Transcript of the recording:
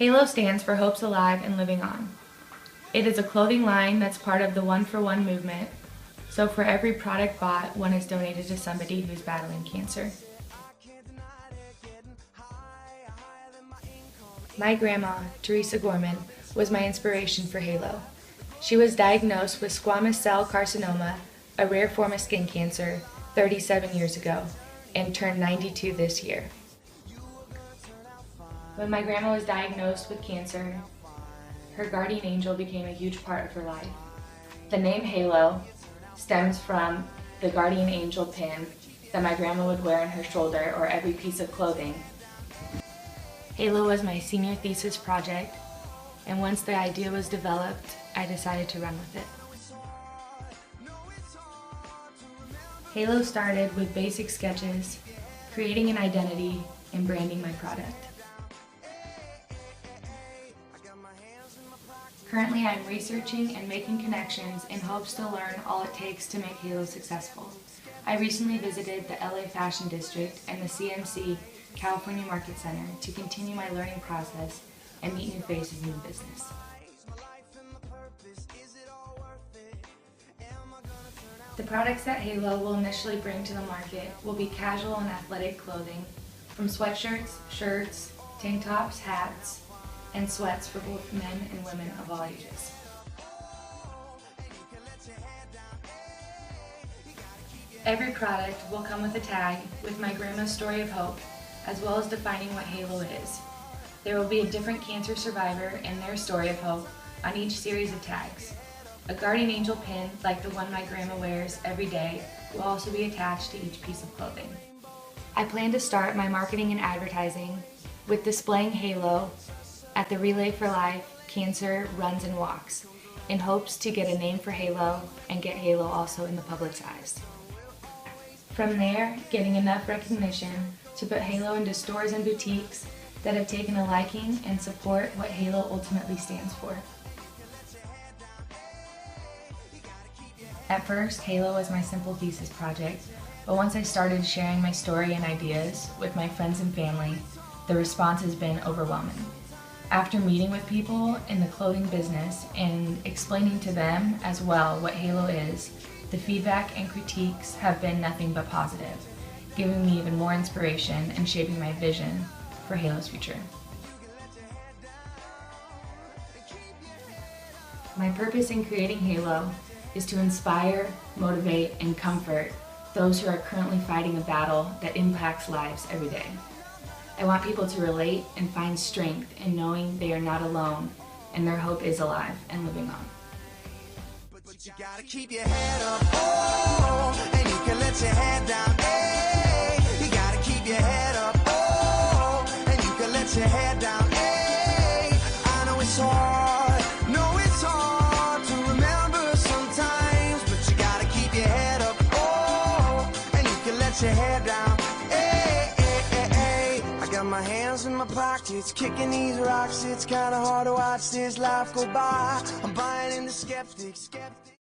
Haalo stands for Hopes Alive and Living On. It is a clothing line that's part of the one-for-one movement, so for every product bought, one is donated to somebody who's battling cancer. My grandma, Teresa Gorman, was my inspiration for Haalo. She was diagnosed with squamous cell carcinoma, a rare form of skin cancer, 37 years ago, and turned 92 this year. When my grandma was diagnosed with cancer, her guardian angel became a huge part of her life. The name Haalo stems from the guardian angel pin that my grandma would wear on her shoulder or every piece of clothing. Haalo was my senior thesis project, and once the idea was developed, I decided to run with it. Haalo started with basic sketches, creating an identity, and branding my product. Currently, I'm researching and making connections in hopes to learn all it takes to make Haalo successful. I recently visited the LA Fashion District and the CMC California Market Center to continue my learning process and meet new faces in the business. The products that Haalo will initially bring to the market will be casual and athletic clothing, from sweatshirts, shirts, tank tops, hats, and sweats for both men and women of all ages. Every product will come with a tag with my grandma's story of hope, as well as defining what Haalo is. There will be a different cancer survivor and their story of hope on each series of tags. A guardian angel pin, like the one my grandma wears every day, will also be attached to each piece of clothing. I plan to start my marketing and advertising with displaying Haalo at the Relay for Life Cancer Runs and Walks, in hopes to get a name for Haalo and get Haalo also in the public's eyes. From there, getting enough recognition to put Haalo into stores and boutiques that have taken a liking and support what Haalo ultimately stands for. At first, Haalo was my simple thesis project, but once I started sharing my story and ideas with my friends and family, the response has been overwhelming. After meeting with people in the clothing business and explaining to them as well what Haalo is, the feedback and critiques have been nothing but positive, giving me even more inspiration and shaping my vision for Haalo's future. My purpose in creating Haalo is to inspire, motivate, and comfort those who are currently fighting a battle that impacts lives every day. I want people to relate and find strength in knowing they are not alone and their hope is alive and living on. But you gotta keep your head up, oh, and you can let your head down, hey. You gotta keep your head up, oh, and you can let your head down, hey. I know it's hard to remember sometimes, but you gotta keep your head up, oh, and you can let your head down, hey, hey, hey, hey. I got my hands in my pockets, kicking these rocks. It's kinda hard to watch this life go by. I'm buying into skeptics.